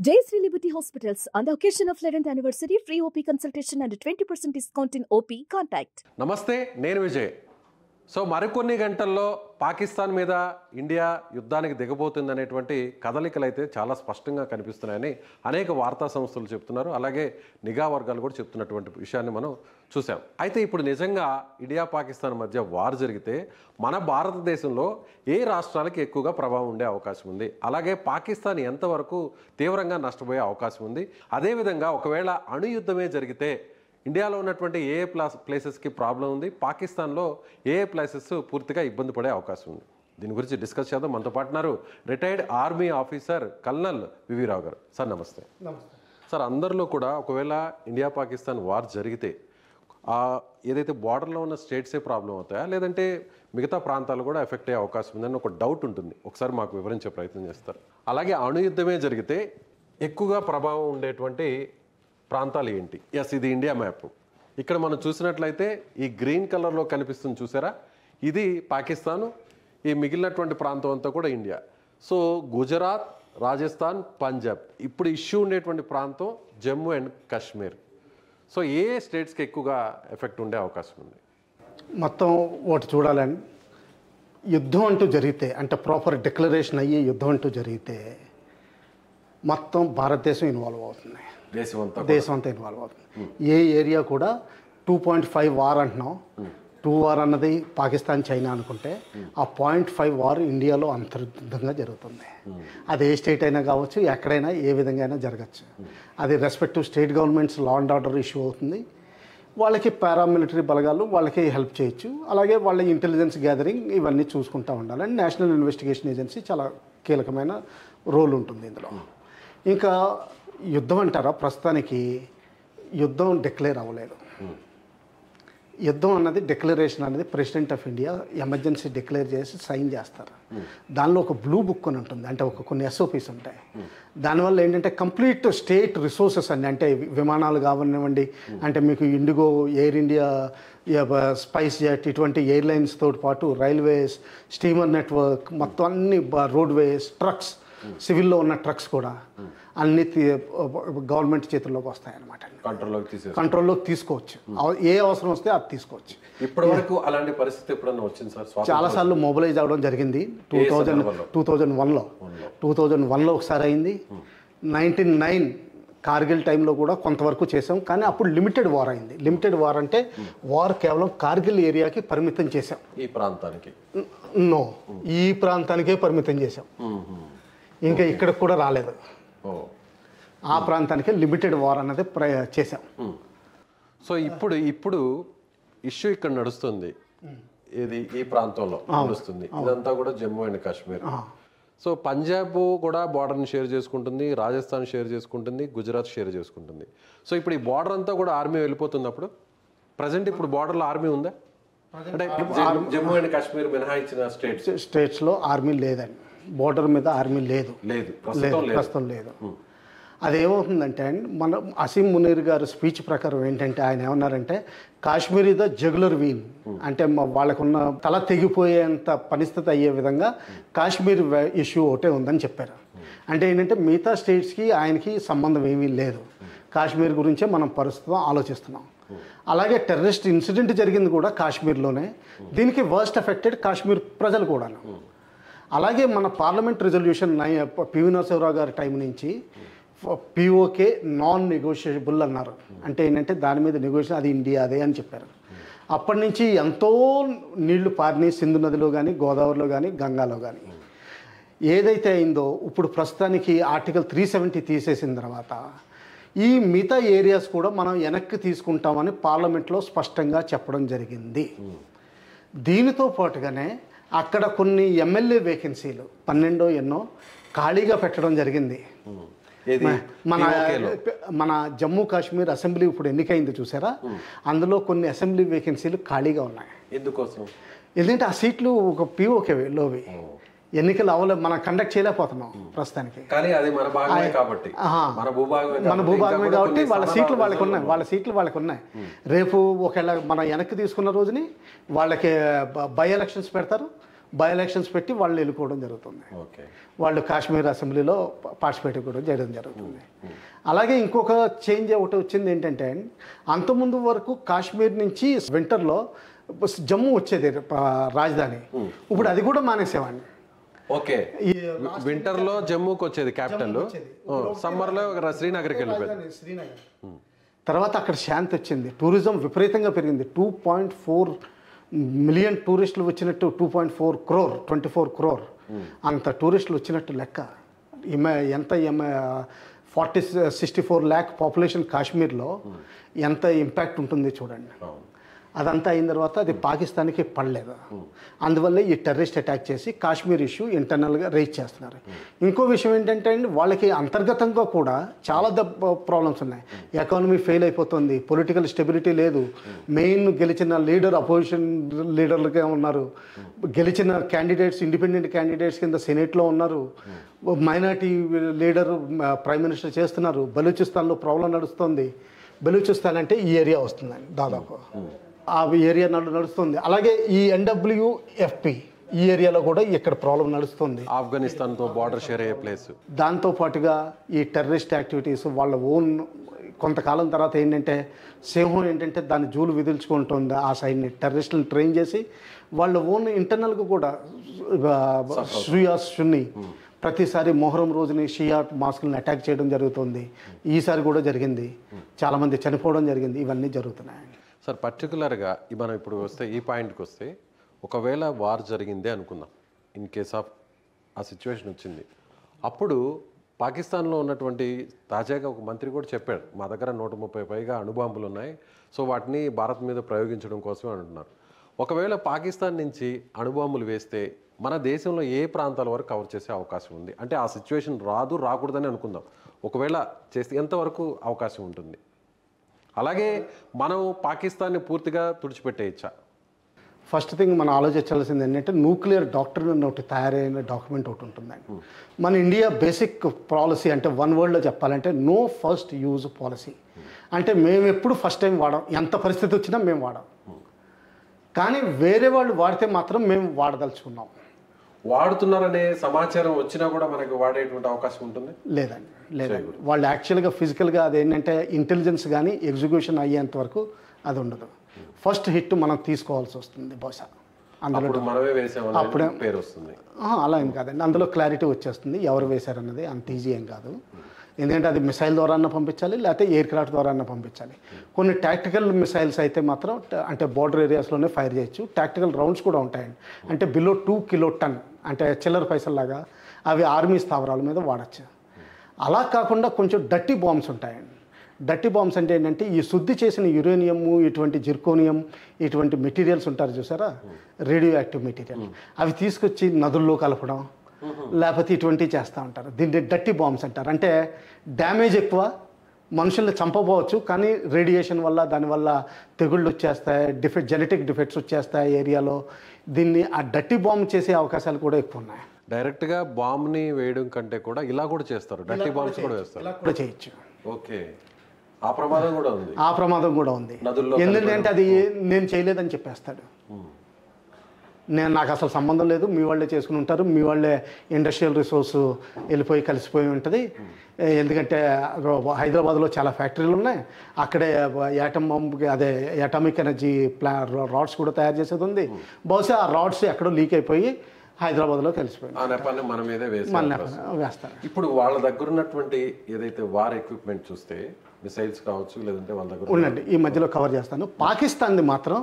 Jayashree Liberty Hospitals, on the occasion of 11th anniversary, free OP consultation and 20% discount in OP. Contact. నమస్తే, నేను Vijay. So మరికొన్ని గంటల్లో పాకిస్తాన్ మీద India యుద్ధానికి దిగబోతుందనేటువంటి కదలికలు అయితే చాలా స్పష్టంగా కనిపిస్తున్నాయని అనేక వార్తా సంస్థలు చెప్తున్నారు. అలాగే నిఘా వర్గాలు కూడా చెప్తున్నటువంటి విషయాన్ని మనం చూసాం. అయితే ఇప్పుడు నిజంగా ఇండియా పాకిస్తాన్ మధ్య వార్ జరిగితే మన భారతదేశంలో ఏ రాష్ట్రాలకి ఎక్కువగా ప్రభావం ఉండే అవకాశం ఉంది, అలాగే పాకిస్తాన్ ఎంతవరకు తీవ్రంగా నష్టపోయే అవకాశం ఉంది, అదేవిధంగా ఒకవేళ అణుయుద్ధమే జరిగితే ఇండియాలో ఉన్నటువంటి ఏ ప్లేసెస్కి ప్రాబ్లం ఉంది, పాకిస్తాన్లో ఏ ప్లేసెస్ పూర్తిగా ఇబ్బంది పడే అవకాశం ఉంది. దీని గురించి డిస్కస్ చేద్దాం. మనతో పాటున్నారు రిటైర్డ్ ఆర్మీ ఆఫీసర్ కల్నల్ వివి రావు గారు. సార్ నమస్తే. నమస్తే సార్, అందరిలో కూడా ఒకవేళ ఇండియా పాకిస్తాన్ వార్ జరిగితే ఏదైతే బార్డర్లో ఉన్న స్టేట్సే ప్రాబ్లం అవుతాయా, లేదంటే మిగతా ప్రాంతాలు కూడా ఎఫెక్ట్ అయ్యే అవకాశం ఉందని ఒక డౌట్ ఉంటుంది. ఒకసారి మాకు వివరించే ప్రయత్నం చేస్తారు. అలాగే అణుయుద్ధమే జరిగితే ఎక్కువగా ప్రభావం ఉండేటువంటి ప్రాంతాలు ఏంటి? ఎస్, ఇది ఇండియా మ్యాప్. ఇక్కడ మనం చూసినట్లయితే ఈ గ్రీన్ కలర్లో కనిపిస్తుంది చూసారా, ఇది పాకిస్తాను, ఈ మిగిలినటువంటి ప్రాంతం అంతా కూడా ఇండియా. సో గుజరాత్, రాజస్థాన్, పంజాబ్, ఇప్పుడు ఇష్యూ ఉండేటువంటి ప్రాంతం జమ్మూ అండ్ కాశ్మీర్. సో ఏ స్టేట్స్కి ఎక్కువగా ఎఫెక్ట్ ఉండే అవకాశం ఉంది? మొత్తం ఒకటి చూడాలండి. యుద్ధం అంటూ జరిగితే, అంటే ప్రాపర్ డిక్లరేషన్ అయ్యి యుద్ధం అంటూ జరిగితే మొత్తం భారతదేశం ఇన్వాల్వ్ అవుతుంది, దేశం అంతా ఇన్వాల్వ్ అవుతుంది. ఏ ఏరియా కూడా 2.5 వార్ అంటున్నాం, 2 వార్ అన్నది పాకిస్తాన్ చైనా అనుకుంటే ఆ 0.5 వార్ ఇండియాలో అంతర్గతంగా జరుగుతుంది. అది ఏ స్టేట్ అయినా కావచ్చు, ఎక్కడైనా ఏ విధంగా అయినా జరగచ్చు. అది respective state governments law and order issue అవుతుంది. వాళ్ళకి పారామిలిటరీ బలగాలు వాళ్ళకి హెల్ప్ చేయొచ్చు. అలాగే వాళ్ళ ఇంటెలిజెన్స్ గ్యాదరింగ్ ఇవన్నీ చూసుకుంటూ ఉండాలి. అండ్ నేషనల్ ఇన్వెస్టిగేషన్ ఏజెన్సీ చాలా కీలకమైన రోల్ ఉంటుంది ఇందులో. ఇంకా యుద్ధం అంటారా, ప్రస్తుతానికి యుద్ధం డిక్లేర్ అవ్వలేదు. యుద్ధం అన్నది డిక్లరేషన్ అనేది president of India emergency declare చేసి సైన్ చేస్తారు. దానిలో ఒక బ్లూ బుక్ అని ఉంటుంది, అంటే కొన్ని SOPs ఉంటాయి. దానివల్ల ఏంటంటే కంప్లీట్ స్టేట్ రిసోర్సెస్ అన్ని, అంటే విమానాలు కావనివ్వండి, అంటే మీకు IndiGo, air India, spice jet, ఇటువంటి ఎయిర్లైన్స్ తోటి పాటు రైల్వేస్, స్టీమర్ నెట్వర్క్, మొత్తం అన్ని రోడ్వేస్, ట్రక్స్, సివిల్లో ఉన్న ట్రక్స్ కూడా అన్ని గవర్నమెంట్ చేతుల్లోకి వస్తాయన్నమాట. కంట్రోల్లోకి తీసుకోవచ్చు. ఏ అవసరం వస్తే అది తీసుకోవచ్చు. ఇప్పటి వరకు అలాంటి పరిస్థితి ఎప్పుడన్నా వచ్చింది సార్? చాలాసార్లు మొబిలైజ్ అవ్వడం జరిగింది. 2001లో ఒకసారి అయింది. 1999 కార్గిల్ టైంలో కూడా కొంతవరకు చేసాం, కానీ అప్పుడు లిమిటెడ్ వార్ అయింది. లిమిటెడ్ వార్ అంటే వార్ కేవలం కార్గిల్ ఏరియాకి పరిమితం చేసాం. ఈ ప్రాంతానికి ఈ ప్రాంతానికే పరిమితం చేసాం, ఇంకా ఇక్కడికి కూడా రాలేదు. ఆ ప్రాంతానికి లిమిటెడ్ వార్ అన్నది చేసాం. సో ఇప్పుడు ఇష్యూ ఇక్కడ నడుస్తుంది, ఇది ఈ ప్రాంతంలో నడుస్తుంది. ఇదంతా కూడా జమ్మూ అండ్ కాశ్మీర్. సో పంజాబ్ కూడా బార్డర్ని షేర్ చేసుకుంటుంది, రాజస్థాన్ షేర్ చేసుకుంటుంది, గుజరాత్ షేర్ చేసుకుంటుంది. సో ఇప్పుడు ఈ బార్డర్ అంతా కూడా ఆర్మీ వెళ్ళిపోతుంది. అప్పుడు ప్రజెంట్ ఇప్పుడు బార్డర్లో ఆర్మీ ఉందా? అంటే జమ్మూ అండ్ కాశ్మీర్ మినహాయించిన స్టేట్స్లో ఆర్మీ లేదండి. బోర్డర్ మీద ఆర్మీ లేదు, ప్రస్తుతం లేదు. అదేమవుతుందంటే మన అసీం మునీర్ గారు స్పీచ్ ప్రకారం ఏంటంటే ఆయన ఏమన్నారంటే కాశ్మీర్ ఇస్ ద జగులర్ వీన్, అంటే వాళ్ళకున్న తల తెగిపోయేంత పరిస్థితి అయ్యే విధంగా కాశ్మీర్ ఇష్యూ ఒకటే ఉందని చెప్పారు. అంటే ఏంటంటే మిగతా స్టేట్స్కి ఆయనకి సంబంధం ఏమీ లేదు, కాశ్మీర్ గురించే మనం ప్రస్తుతం ఆలోచిస్తున్నాం. అలాగే టెర్రరిస్ట్ ఇన్సిడెంట్ జరిగింది కూడా కాశ్మీర్లోనే. దీనికి వర్స్ట్ ఎఫెక్టెడ్ కాశ్మీర్ ప్రజలు కూడాను. అలాగే మన పార్లమెంట్ రిజల్యూషన్ పివి నరసింహరావు గారి టైం నుంచి POK నాన్ నెగోషియబుల్ అన్నారు. అంటే ఏంటంటే దాని మీద నెగోషియేషన్, అది ఇండియాదే అని చెప్పారు. అప్పటి నుంచి ఎంతో నీళ్లు పారినాయి సింధు నదిలో కానీ, గోదావరిలో కానీ, గంగాలో కానీ. ఏదైతే అయిందో ఇప్పుడు ప్రస్తుతానికి ఆర్టికల్ 370 తీసేసిన తర్వాత ఈ మిగతా ఏరియాస్ కూడా మనం వెనక్కి తీసుకుంటామని పార్లమెంట్లో స్పష్టంగా చెప్పడం జరిగింది. దీనితో పాటుగానే అక్కడ కొన్ని ఎమ్మెల్యే వేకెన్సీలు 12 ఎన్నో ఖాళీగా పెట్టడం జరిగింది. మన జమ్మూ కాశ్మీర్ అసెంబ్లీ ఇప్పుడు ఎన్నికైంది చూసారా, అందులో కొన్ని అసెంబ్లీ వేకెన్సీలు ఖాళీగా ఉన్నాయి. ఎందుకోసం? ఎందుకంటే ఆ సీట్లు ఒక POKలోవి ఎన్నికలు అవ్వలే, మనం కండక్ట్ చేయలేకపోతున్నాం ప్రస్తుతానికి. మన భూభాగమే కాబట్టి వాళ్ళ సీట్లు వాళ్ళకి ఉన్నాయి. రేపు ఒకవేళ మనం వెనక్కి తీసుకున్న రోజుని వాళ్ళకి బై ఎలక్షన్స్ పెడతారు, బై ఎలక్షన్స్ పెట్టి వాళ్ళు వెళ్ళిపోవడం జరుగుతుంది. ఓకే, వాళ్ళు కాశ్మీర్ అసెంబ్లీలో పార్టిసిపేట్ కూడా చేయడం జరుగుతుంది. అలాగే ఇంకొక చేంజ్ ఒకటి వచ్చింది ఏంటంటే, అంతకుముందు వరకు కాశ్మీర్ నుంచి వింటర్లో జమ్మూ వచ్చేది రాజధాని, ఇప్పుడు అది కూడా మానేసేవాడిని. ఓకే, వింటర్ లో జమ్మూకి వచ్చేది క్యాపిటల్, సమ్మర్ లో శ్రీనగర్కి వెళ్ళిపోయింది. శ్రీనగర్ తర్వాత అక్కడ శాంతి వచ్చింది, టూరిజం విపరీతంగా పెరిగింది. 2.4 మిలియన్ టూరిస్టులు వచ్చినట్టు, 2.4 crore 24 crore అంత టూరిస్టులు వచ్చినట్టు లెక్క. ఎంత 64 lakh పాపులేషన్ కాశ్మీర్లో ఎంత ఇంపాక్ట్ ఉంటుంది చూడండి. అదంతా అయిన తర్వాత అది పాకిస్తాన్కి పడలేదు. అందువల్ల ఈ టెర్రరిస్ట్ అటాక్ చేసి కాశ్మీర్ ఇష్యూ ఇంటర్నల్గా రైజ్ చేస్తున్నారు. ఇంకో విషయం ఏంటంటే అండి, వాళ్ళకి అంతర్గతంగా కూడా చాలా ప్రాబ్లమ్స్ ఉన్నాయి. ఎకానమీ ఫెయిల్ అయిపోతుంది, పొలిటికల్ స్టెబిలిటీ లేదు, మెయిన్ గెలిచిన లీడర్ అపోజిషన్ లీడర్లుగా ఉన్నారు, గెలిచిన క్యాండిడేట్స్ ఇండిపెండెంట్ క్యాండిడేట్స్ కింద సెనేట్లో ఉన్నారు, మైనార్టీ లీడర్ ప్రైమ్ మినిస్టర్ చేస్తున్నారు. బలూచిస్తాన్లో ప్రాబ్లం నడుస్తుంది. బలూచిస్తాన్ అంటే ఈ ఏరియా వస్తుందండి, దాదాపు ఆ ఏరియా నడుస్తుంది. అలాగే ఈ NWFP ఈ ఏరియాలో కూడా ఇక్కడ ప్రాబ్లం నడుస్తుంది. ఆఫ్ఘనిస్తాన్తో బార్డర్ షేర్ అయ్యే ప్లేస్. దాంతోపాటుగా ఈ టెర్రరిస్ట్ యాక్టివిటీస్ వాళ్ళ ఓన్ కొంతకాలం తర్వాత ఏంటంటే, సింహం ఏంటంటే దాన్ని జూలు విదిల్చుకుంటుంది. ఆ సైడ్ని టెర్రరిస్టులను ట్రైన్ చేసి వాళ్ళ ఓన్ ఇంటర్నల్గా కూడా సున్నీ ప్రతిసారి మొహరం రోజుని షియా మాస్కులను అటాక్ చేయడం జరుగుతుంది. ఈసారి కూడా జరిగింది, చాలామంది చనిపోవడం జరిగింది. ఇవన్నీ జరుగుతున్నాయి సార్. పర్టికులర్గా మనం ఇప్పుడు వస్తే ఈ పాయింట్కి వస్తే, ఒకవేళ వార్ జరిగిందే అనుకుందాం, ఇన్ కేస్ ఆఫ్ ఆ సిచ్యువేషన్ వచ్చింది, అప్పుడు పాకిస్తాన్లో ఉన్నటువంటి తాజాగా ఒక మంత్రి కూడా చెప్పాడు, మా దగ్గర 130 పైగా అణుబాంబులు ఉన్నాయి, సో వాటిని భారత్ మీద ప్రయోగించడం కోసమే అంటున్నారు. ఒకవేళ పాకిస్తాన్ నుంచి అణుబాంబులు వేస్తే మన దేశంలో ఏ ప్రాంతాల వరకు కవర్ చేసే అవకాశం ఉంది? అంటే ఆ సిచ్యువేషన్ రాకూడదని అనుకుందాం, ఒకవేళ చేస్తే ఎంతవరకు అవకాశం ఉంటుంది? అలాగే మనం పాకిస్తాన్ని పూర్తిగా తుడిచిపెట్టేయచ్చా? ఫస్ట్ థింగ్ మనం ఆలోచించాల్సింది ఏంటంటే, న్యూక్లియర్ డాక్ట్రిన్ ఒకటి తయారైన డాక్యుమెంట్ ఒకటి ఉంటుందండి. మన ఇండియా బేసిక్ పాలసీ అంటే వన్ వర్డ్లో చెప్పాలంటే నో ఫస్ట్ యూజ్ పాలసీ. అంటే మేము ఎప్పుడు ఫస్ట్ టైం వాడాం, ఎంత పరిస్థితి వచ్చినా మేము వాడాం. కానీ వేరే వాళ్ళు వాడితే మాత్రం మేము వాడదలుచుకున్నాం. వాడుతున్నారనే సమాచారం వచ్చినా కూడా మనకు వాడేటువంటి అవకాశం ఉంటుంది? లేదండి, లేదండి. వాళ్ళు యాక్చువల్గా ఫిజికల్గా అది ఏంటంటే ఇంటెలిజెన్స్ కానీ ఎగ్జిక్యూషన్ అయ్యేంత వరకు అది ఉండదు. ఫస్ట్ హిట్ మనం తీసుకోవాల్సి వస్తుంది బహుశా. అందులో అప్పుడే పేరు వస్తుంది. అలా ఏం కాదండి, అందులో క్లారిటీ వచ్చేస్తుంది ఎవరు వేశారన్నది. అంత ఈజీ ఏం కాదు. ఎందుకంటే అది మిసైల్ ద్వారా పంపించాలి, లేకపోతే ఎయిర్ క్రాఫ్ట్ ద్వారా పంపించాలి. కొన్ని టాక్టికల్ మిసైల్స్ అయితే మాత్రం అంటే బార్డర్ ఏరియాస్లోనే ఫైర్ చేయొచ్చు. టాక్టికల్ రౌండ్స్ కూడా ఉంటాయండి, అంటే బిలో 2 కిలోటన్, అంటే చిల్లర పైసల్లాగా అవి ఆర్మీ స్థావరాల మీద వాడచ్చు. అలా కాకుండా కొంచెం డర్టీ బాంబ్స్ ఉంటాయండి. డర్టీ బాంబ్స్ అంటే ఏంటంటే, ఈ శుద్ధి చేసిన యురేనియము, ఇటువంటి జిర్కోనియం, ఇటువంటి మెటీరియల్స్ ఉంటారు చూసారా, రేడియో యాక్టివ్ మెటీరియల్, అవి తీసుకొచ్చి నదుల్లో కలపడం, లేకపోతే ఇటువంటివి చేస్తూ ఉంటారు. దీన్ని డర్టీ బాంబ్స్ అంటారు. అంటే డ్యామేజ్ ఎక్కువ, మనుషుల్ని చంపబోవచ్చు, కానీ రేడియేషన్ వల్ల దానివల్ల తెగుళ్ళు వచ్చేస్తాయి, జెనెటిక్ డిఫెక్ట్స్ వచ్చేస్తాయి ఏరియాలో. దీన్ని ఆ డర్టీ బాంబ్ చేసే అవకాశాలు కూడా ఎక్కువ ఉన్నాయి. డైరెక్ట్గా బాంబ్ని వేయడం కంటే కూడా ఇలా కూడా చేస్తారు, డర్టీ బాంబ్స్ కూడా వేస్తారు. ఇలా కూడా చేయొచ్చు. ఓకే, ఆ ప్రమాదం కూడా ఉంది. ఆ ప్రమాదం కూడా ఉంది. ఎందుకంటే అది నేను చేయలేదని చెప్పేస్తాడు. నాకు అసలు సంబంధం లేదు, మీ వాళ్ళే చేసుకుని ఉంటారు, మీ వాళ్ళే ఇండస్ట్రియల్ రిసోర్స్ వెళ్ళిపోయి కలిసిపోయి ఉంటుంది. ఎందుకంటే హైదరాబాద్లో చాలా ఫ్యాక్టరీలు ఉన్నాయి, అక్కడే యాటమ్ బాంబుకి అదే అటామిక్ ఎనర్జీ రాడ్స్ కూడా తయారు చేసేది ఉంది. బహుశా ఆ రాడ్స్ ఎక్కడో లీక్ అయిపోయి హైదరాబాద్లో కలిసిపోయింది, మన మీదే వేస్తారు. ఇప్పుడు వాళ్ళ దగ్గర ఉన్నటువంటి ఏదైతే వార్ ఎక్విప్మెంట్ చూస్తే మిసైల్స్ కావచ్చు, లేదంటే వాళ్ళ దగ్గర ఉండండి, ఈ మధ్యలో కవర్ చేస్తాను. పాకిస్తాన్ది మాత్రం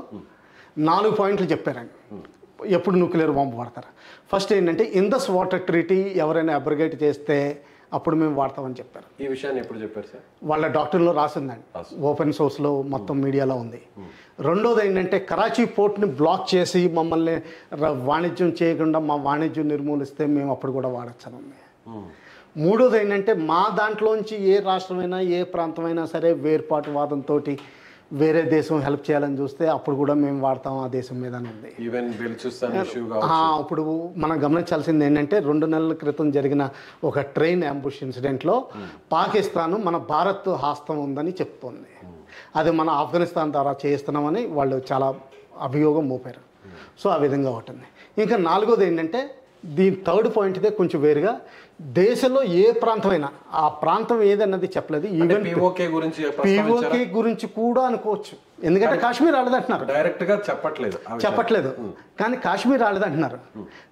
4 పాయింట్లు చెప్పారండి ఎప్పుడు న్యూక్లియర్ బాంబు వాడతారు. ఫస్ట్ ఏంటంటే, ఇండస్ వాటర్ ట్రీటీ ఎవరైనా అబ్రిగేట్ చేస్తే అప్పుడు మేము వాడతామని చెప్పారు. ఈ విషయాన్ని ఎప్పుడు చెప్పారు సార్? వాళ్ళ డాక్టర్లో రాసిందండి, ఓపెన్ సోర్స్లో మొత్తం మీడియాలో ఉంది. రెండోది ఏంటంటే, కరాచీ పోర్ట్ని బ్లాక్ చేసి మమ్మల్ని వాణిజ్యం చేయకుండా మా వాణిజ్యం నిర్మూలిస్తే మేము అప్పుడు కూడా వాడచ్చనుంది. మూడోది ఏంటంటే, మా దాంట్లోంచి ఏ రాష్ట్రమైనా ఏ ప్రాంతమైనా సరే వేర్పాటు వాదంతో వేరే దేశం హెల్ప్ చేయాలని చూస్తే అప్పుడు కూడా మేము వాడతాం ఆ దేశం మీద ఉంది. ఇప్పుడు మనం గమనించాల్సింది ఏంటంటే, 2 నెలల క్రితం జరిగిన ఒక ట్రైన్ అంబుష్ ఇన్సిడెంట్లో పాకిస్తాన్ మన భారత్ హస్తం ఉందని చెప్తోంది. అది మన ఆఫ్ఘనిస్తాన్ ద్వారా చేస్తున్నామని వాళ్ళు చాలా అభియోగం మోపారు. సో ఆ విధంగా ఉంటుంది. ఇంకా నాలుగోది ఏంటంటే దీని థర్డ్ పాయింట్ ఇదే కొంచెం వేరుగా, దేశంలో ఏ ప్రాంతమైనా ఆ ప్రాంతం ఏదన్నది చెప్పలేదు. ఈవెన్ పిఓకే గురించి కూడా అనుకోవచ్చు, ఎందుకంటే కాశ్మీర్ రాలేదంటున్నారు, డైరెక్ట్గా చెప్పట్లేదు. కానీ కాశ్మీర్ రాలేదంటున్నారు.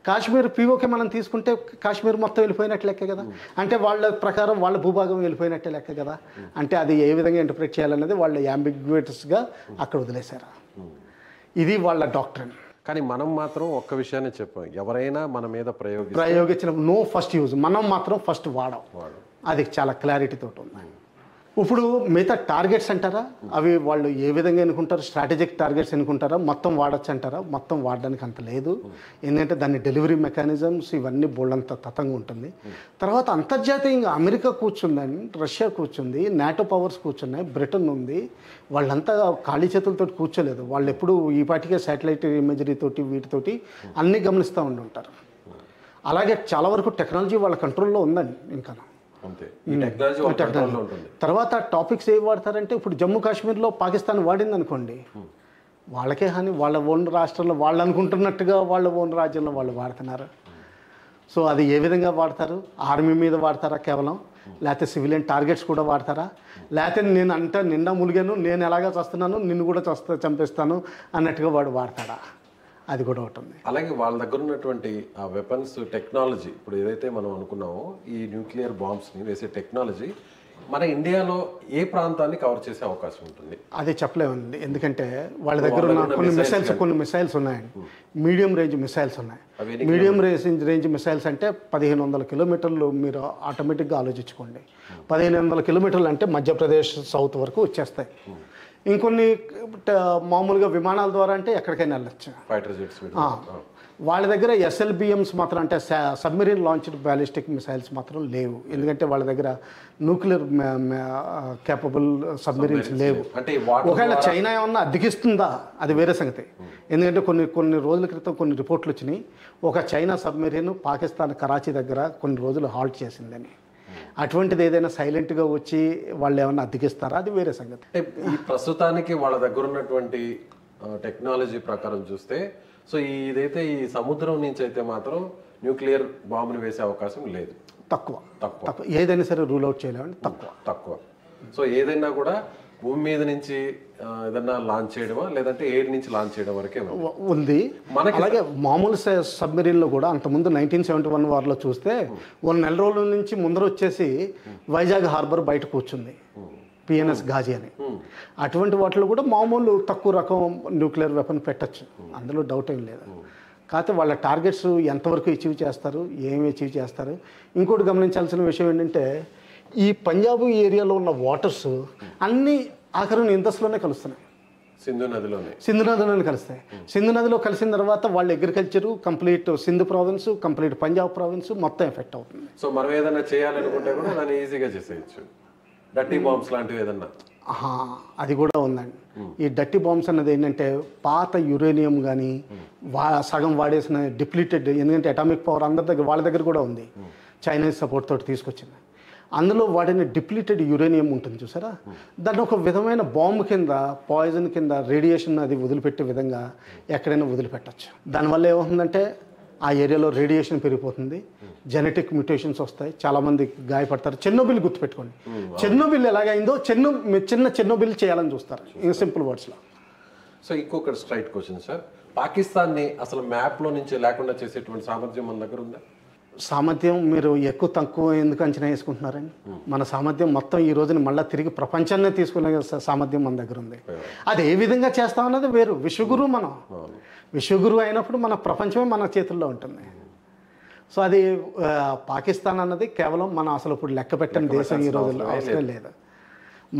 కాశ్మీర్ పిఓకే మనం తీసుకుంటే కాశ్మీర్ మొత్తం వెళ్ళిపోయినట్టు లెక్క కదా, అంటే వాళ్ళ ప్రకారం వాళ్ళ భూభాగం వెళ్ళిపోయినట్టే లెక్క కదా. అంటే అది ఏ విధంగా ఇంటర్ప్రిట్ చేయాలనేది వాళ్ళు యాంబిగ్యూటస్గా అక్కడ వదిలేశారు. ఇది వాళ్ళ డాక్ట్రిన్. కానీ మనం మాత్రం ఒక్క విషయాన్ని చెప్పాం, ఎవరైనా మన మీద ప్రయోగించిన నో ఫస్ట్ యూజ్, మనం మాత్రం ఫస్ట్ వాడం. అది చాలా క్లారిటీతో ఉంది. ఇప్పుడు మిగతా టార్గెట్స్ అంటారా, అవి వాళ్ళు ఏ విధంగా ఎన్నుకుంటారు, స్ట్రాటజిక్ టార్గెట్స్ ఎన్నుకుంటారా, మొత్తం వాడచ్చు అంటారా, మొత్తం వాడడానికి అంత లేదు. ఎందుకంటే దాని డెలివరీ మెకానిజమ్స్ ఇవన్నీ బోల్డంత తతంగా ఉంటుంది. తర్వాత అంతర్జాతీయంగా అమెరికా కూర్చుందని, రష్యా కూర్చుంది, నాటో పవర్స్ కూర్చున్నాయి, బ్రిటన్ ఉంది. వాళ్ళంతా ఖాళీ చేతులతో కూర్చోలేదు. వాళ్ళు ఎప్పుడు ఈ పాటికే శాటిలైట్ ఇమేజరీ తోటి వీటితోటి అన్నీ గమనిస్తూ ఉంటారు. అలాగే చాలా వరకు టెక్నాలజీ వాళ్ళ కంట్రోల్లో ఉందండి. ఇంకా తర్వాత టాపిక్స్ ఏవి వాడతారంటే, ఇప్పుడు జమ్మూ కాశ్మీర్లో పాకిస్తాన్ వాడింది అనుకోండి, వాళ్ళకే హాని, వాళ్ళ ఓన్ రాష్ట్రంలో వాళ్ళు అనుకుంటున్నట్టుగా వాళ్ళ ఓన్ రాజ్యంలో వాళ్ళు వాడుతున్నారు. సో అది ఏ విధంగా వాడతారు, ఆర్మీ మీద వాడతారా కేవలం, లేకపోతే సివిలియన్ టార్గెట్స్ కూడా వాడతారా, లేకపోతే నేను అంటే నిండా ములిగాను, నేను ఎలాగా చేస్తున్నాను, నిన్ను కూడా చంపేస్తాను అన్నట్టుగా వాడు వాడతాడా, అది కూడా ఒకటి ఉంది. అలాగే వాళ్ళ దగ్గర ఉన్నటువంటి ఆ వెపన్స్ టెక్నాలజీ, ఇప్పుడు ఏదైతే మనం అనుకున్నామో ఈ న్యూక్లియర్ బాంబ్స్ని వేసే టెక్నాలజీ మన ఇండియాలో ఏ ప్రాంతాన్ని కవర్ చేసే అవకాశం ఉంటుంది? అది చెప్పలేమండి, ఎందుకంటే వాళ్ళ దగ్గర ఉన్న కొన్ని మిసైల్స్ ఉన్నాయండి. మీడియం రేంజ్ మిసైల్స్ ఉన్నాయి. మీడియం రేంజ్ మిసైల్స్ అంటే 1500 కిలోమీటర్లు. మీరు ఆటోమేటిక్గా ఆలోచించుకోండి, 1500 కిలోమీటర్లు అంటే మధ్యప్రదేశ్ సౌత్ వరకు వచ్చేస్తాయి. ఇంకొన్ని మామూలుగా విమానాల ద్వారా అంటే ఎక్కడికైనా వెళ్ళచ్చు. వాళ్ళ దగ్గర SLBMs మాత్రం, అంటే సబ్మెరీన్ లాంచ్డ్ బ్యాలిస్టిక్ మిసైల్స్ మాత్రం లేవు. ఎందుకంటే వాళ్ళ దగ్గర న్యూక్లియర్ కేపబుల్ సబ్మెరీన్స్ లేవు. ఒకవేళ చైనా ఏమన్నా అద్దెకిస్తుందా అది వేరే సంగతి. ఎందుకంటే కొన్ని రోజుల క్రితం కొన్ని రిపోర్ట్లు వచ్చినాయి, ఒక చైనా సబ్మెరీన్ పాకిస్తాన్ కరాచీ దగ్గర కొన్ని రోజులు హాల్ట్ చేసిందని. అటువంటిది ఏదైనా సైలెంట్గా వచ్చి వాళ్ళు ఏమైనా అద్దెకిస్తారా అది వేరే సంగతి. ఈ ప్రస్తుతానికి వాళ్ళ దగ్గర ఉన్నటువంటి టెక్నాలజీ ప్రకారం చూస్తే, సో ఇదైతే ఈ సముద్రం నుంచి అయితే మాత్రం న్యూక్లియర్ బాంబుని వేసే అవకాశం లేదు. తక్కువ ఏదైనా సరే రూల్ అవుట్ చేయలేమండి, తక్కువ. సో ఏదైనా కూడా భూమి మీద నుంచి ఏదన్నా లాంచ్ చేయడమా, లేదంటే ఎయిర్ నుంచి లాంచ్ చేయడం వరకే ఉంది. అలాగే మామూలు సబ్మెరీన్లో కూడా అంతకుముందు 1971 వారిలో చూస్తే 1 నెల రోజుల నుంచి ముందర వచ్చేసి వైజాగ్ హార్బర్ బయట కూర్చుంది, PNS ఘాజీ అని. అటువంటి వాటిలో కూడా మామూలు తక్కువ రకం న్యూక్లియర్ వెపన్ పెట్టచ్చు, అందులో డౌట్ ఏం లేదు. కాకపోతే వాళ్ళ టార్గెట్స్ ఎంతవరకు అచీవ్ చేస్తారు, ఏమి అచీవ్ చేస్తారు. ఇంకోటి గమనించాల్సిన విషయం ఏంటంటే, ఈ పంజాబ్ ఏరియాలో ఉన్న వాటర్స్ అన్నీ ఆఖరుని ఇందస్లోనే కలుస్తున్నాయి, సింధు నదిలోనే కలుస్తాయి. సింధు నదిలో కలిసిన తర్వాత వాళ్ళ agriculture complete Sindhu province, complete Punjab province మొత్తం ఎఫెక్ట్ అవుతుంది. సో మనం ఏదైనా చేయాలనుకుంటే కూడా దాన్ని ఈజీగా చేసేయచ్చు. డర్టీ బాంబ్స్ లాంటివి ఏదన్నా అది కూడా ఉందండి. ఈ డర్టీ బాంబ్స్ అన్నది ఏంటంటే, పాత యురేనియం కానీ సగం వాడేసిన డిప్లీటెడ్, ఎందుకంటే అటామిక్ పవర్ అందరి దగ్గర, వాళ్ళ దగ్గర కూడా ఉంది, చైనీస్ సపోర్ట్ తోటి తీసుకొచ్చింది. అందులో వాడిన డిప్లీటెడ్ యురేనియం ఉంటుంది చూసారా, దాన్ని ఒక విధమైన బాంబు కింద, పాయిజన్ కింద, రేడియేషన్ అది వదిలిపెట్టే విధంగా ఎక్కడైనా వదిలిపెట్టచ్చు. దానివల్ల ఏమవుతుందంటే ఆ ఏరియాలో రేడియేషన్ పెరిగిపోతుంది, జెనెటిక్ మ్యూటేషన్స్ వస్తాయి, చాలామంది గాయపడతారు. చెర్నోబిల్ గుర్తుపెట్టుకోండి, చెర్నోబిల్ ఎలాగైందో చెర్నోబిల్ చేయాలని చూస్తారు, ఇన్ సింపుల్ వర్డ్స్లో. సో ఇంకొకటి స్ట్రైట్ క్వశ్చన్ సార్, పాకిస్తాన్ని అసలు మ్యాప్లో నుంచి లేకుండా చేసేటువంటి సామర్థ్యం మన దగ్గర ఉందా? సామర్థ్యం మీరు ఎక్కువ తక్కువ ఎందుకు అంచనా వేసుకుంటున్నారండి? మన సామర్థ్యం మొత్తం ఈ రోజున మళ్ళీ తిరిగి ప్రపంచాన్నే తీసుకునే సామర్థ్యం మన దగ్గర ఉంది. అది ఏ విధంగా చేస్తామన్నది వేరు. విశ్వగురు మనం, విశ్వగురు అయినప్పుడు మన ప్రపంచమే మన చేతుల్లో ఉంటుంది. సో అది పాకిస్తాన్ అన్నది కేవలం మనం అసలు ఇప్పుడు లెక్క పెట్టని దేశం ఈ రోజుల్లో అవసరం లేదు.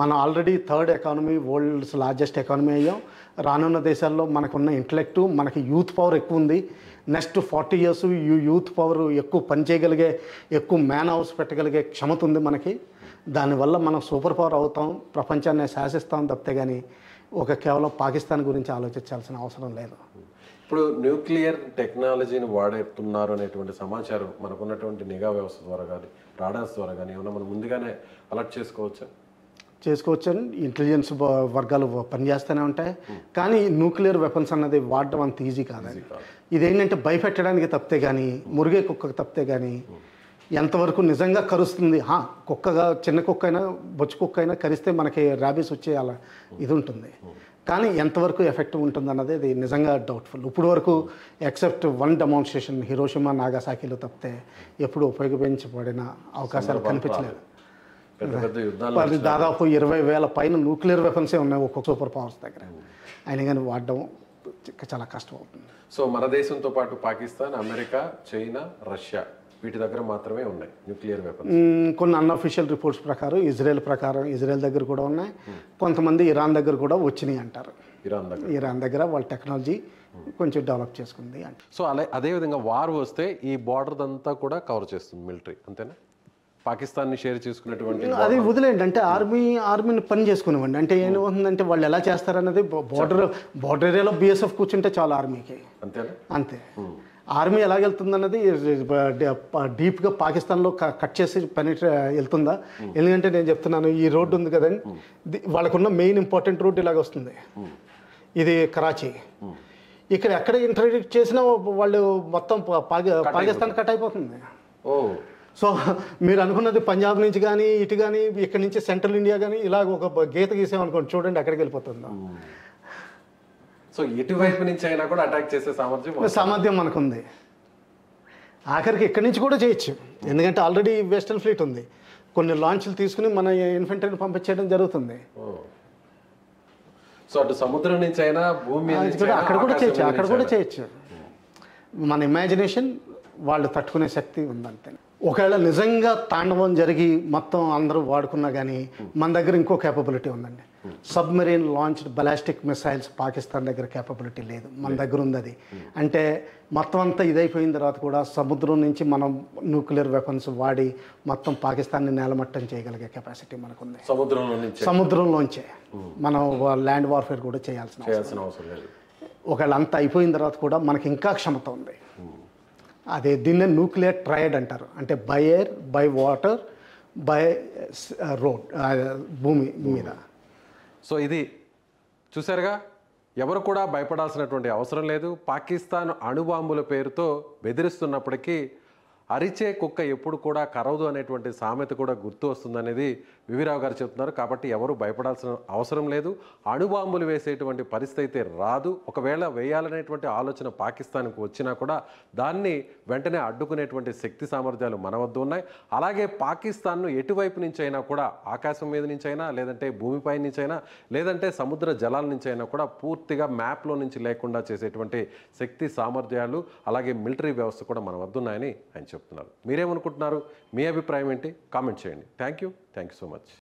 మనం already 3rd economy, world's largest economy అయ్యాం. రానున్న దేశాల్లో మనకున్న ఇంటలెక్టు, మనకి యూత్ పవర్ ఎక్కువ ఉంది. నెక్స్ట్ 40 years యూత్ పవర్ ఎక్కువ పనిచేయగలిగే, ఎక్కువ మ్యాన్ హౌస్ పెట్టగలిగే క్షమత ఉంది మనకి. దానివల్ల మనం సూపర్ పవర్ అవుతాం, ప్రపంచాన్ని శాసిస్తాం తప్పితే కానీ కేవలం పాకిస్తాన్ గురించి ఆలోచించాల్సిన అవసరం లేదు. ఇప్పుడు న్యూక్లియర్ టెక్నాలజీని వాడుతున్నారు అనేటువంటి సమాచారం మనకున్నటువంటి నిఘా వ్యవస్థ ద్వారా కానీ, రాడార్స్ ద్వారా కానీ ఏమన్నా మనం ముందుగానే అలర్ట్ చేసుకోవచ్చా? చేసుకోవచ్చు అని ఇంటెలిజెన్స్ వర్గాలు పనిచేస్తూనే ఉంటాయి. కానీ న్యూక్లియర్ వెపన్స్ అన్నది వాడడం అంత ఈజీ కాదండి. ఇదేంటంటే భయపెట్టడానికి తప్పితే కానీ, మురిగే కుక్కకు తప్పితే కానీ ఎంతవరకు నిజంగా కరుస్తుంది. కుక్కగా చిన్న కుక్క అయినా బొచ్చు కుక్క అయినా కరిస్తే మనకి ర్యాబీస్ వచ్చే అలా ఇది ఉంటుంది. కానీ ఎంతవరకు ఎఫెక్టివ్ ఉంటుంది అన్నది ఇది నిజంగా డౌట్ఫుల్. ఇప్పుడు వరకు ఎక్సెప్ట్ వన్ డెమాన్స్ట్రేషన్ హిరోషిమా నాగాసాకిలో తప్పితే ఎప్పుడు ఉపయోగించబడిన అవకాశాలు కనిపించలేదు. దాదాపు 20,000 పైన న్యూక్లియర్ వెపన్సే ఉన్నాయి ఒక్కొక్క సూపర్ పవర్స్ దగ్గర. అయినా కానీ వాడడం చాలా కష్టం అవుతుంది. సో మన దేశంతో పాటు పాకిస్తాన్, అమెరికా, చైనా, రష్యా వీటి దగ్గర మాత్రమే ఉన్నాయి న్యూక్లియర్ వెపన్స్. కొన్ని అన్అఫీషియల్ రిపోర్ట్స్ ప్రకారం ఇజ్రాయెల్ దగ్గర కూడా ఉన్నాయి. కొంతమంది ఇరాన్ దగ్గర కూడా వచ్చినాయి అంటారు. ఇరాన్ దగ్గర వాళ్ళ టెక్నాలజీ కొంచెం డెవలప్ చేసుకుంది అంటే. సో అదేవిధంగా వార్ వస్తే ఈ బార్డర్ అంతా కూడా కవర్ చేస్తుంది మిలిటరీ, అంతేనా? పాకిస్తాన్ని షేర్ చేసుకునేటువంటి అది వదిలేండి. అంటే ఆర్మీని పని చేసుకునేవ్వండి. అంటే ఏమవుతుందంటే వాళ్ళు ఎలా చేస్తారన్నది బార్డర్ ఏరియాలో BSF కూర్చుంటే చాలా ఆర్మీకి, అంతేనా? అంతే. ఆర్మీ ఎలాగెళ్తుందన్నది డీప్గా పాకిస్తాన్లో కట్ చేసి పని వెళ్తుందా? ఎందుకంటే నేను చెప్తున్నాను, ఈ రోడ్డు ఉంది కదండి, వాళ్ళకున్న మెయిన్ ఇంపార్టెంట్ రూట్ ఇలాగ వస్తుంది. ఇది కరాచీ. ఇక్కడ ఎక్కడ ఇంటర్డిక్ట్ చేసినా వాళ్ళు మొత్తం పాకిస్తాన్ కట్ అయిపోతుంది. సో మీరు అనుకున్నది పంజాబ్ నుంచి కానీ ఇటు కానీ ఇక్కడ నుంచి సెంట్రల్ ఇండియా కానీ ఇలాగ ఒక గీత గీసామనుకోండి, చూడండి అక్కడికి వెళ్ళిపోతుందా. సో ఎటువైపు నుంచి అయినా కూడా అటాక్ చేసే సామర్థ్యం మనకుంది. ఆఖరికి ఇక్కడి నుంచి కూడా చేయొచ్చు, ఎందుకంటే ఆల్రెడీ వెస్టర్న్ ఫ్లీట్ ఉంది. కొన్ని లాంచ్లు తీసుకుని మన ఇన్ఫెంట్రీని పంపించేయడం జరుగుతుంది. సో అటు సముద్రం నుంచి అయినా భూమి అక్కడ కూడా చేయొచ్చు. మన ఇమాజినేషన్ వాళ్ళు తట్టుకునే శక్తి ఉందంతే. ఒకవేళ నిజంగా తాండవం జరిగి మొత్తం అందరూ వాడుకున్నా కానీ మన దగ్గర ఇంకో కేపబిలిటీ ఉందండి. Submarine launched ballistic missiles Pakistan దగ్గర కేపబిలిటీ లేదు, మన దగ్గర ఉంది అది. అంటే మొత్తం అంతా ఇదైపోయిన తర్వాత కూడా సముద్రం నుంచి మనం న్యూక్లియర్ వెపన్స్ వాడి మొత్తం పాకిస్తాన్ని నేలమట్టం చేయగలిగే కెపాసిటీ మనకుంది. సముద్రంలోంచే మనం ల్యాండ్ వార్ఫేర్ కూడా చేయాల్సిన అవసరం లేదు. ఒకవేళ అంతా అయిపోయిన తర్వాత కూడా మనకి ఇంకా క్షమత ఉంది. అదే దీన్నే న్యూక్లియర్ ట్రయడ్ అంటారు. అంటే by air, by water, by road, భూమి మీద. సో ఇది చూసారుగా, ఎవరు కూడా భయపడాల్సినటువంటి అవసరం లేదు. పాకిస్తాన్ అణుబాంబుల పేరుతో బెదిరిస్తున్నప్పటికీ అరిచే కుక్క ఎప్పుడు కూడా కరవదు అనేటువంటి సామెత కూడా గుర్తు వస్తుందనేది వివిరావు గారు చెప్తున్నారు. కాబట్టి ఎవరు భయపడాల్సిన అవసరం లేదు. అణుబాంబులు వేసేటువంటి పరిస్థితి అయితే రాదు. ఒకవేళ వేయాలనేటువంటి ఆలోచన పాకిస్తాన్కు వచ్చినా కూడా దాన్ని వెంటనే అడ్డుకునేటువంటి శక్తి సామర్థ్యాలు మన వద్ద ఉన్నాయి. అలాగే పాకిస్తాన్ను ఎటువైపు నుంచి అయినా కూడా, ఆకాశం మీద నుంచి అయినా, లేదంటే భూమిపై నుంచి అయినా, లేదంటే సముద్ర జలాల నుంచి అయినా కూడా పూర్తిగా మ్యాప్లో నుంచి లేకుండా చేసేటువంటి శక్తి సామర్థ్యాలు, అలాగే మిలిటరీ వ్యవస్థ కూడా మన వద్ద ఉన్నాయని ఆయన చెప్తున్నారు. మీరేమనుకుంటున్నారు? మీ అభిప్రాయం ఏంటి? కామెంట్ చేయండి. Thank you so much.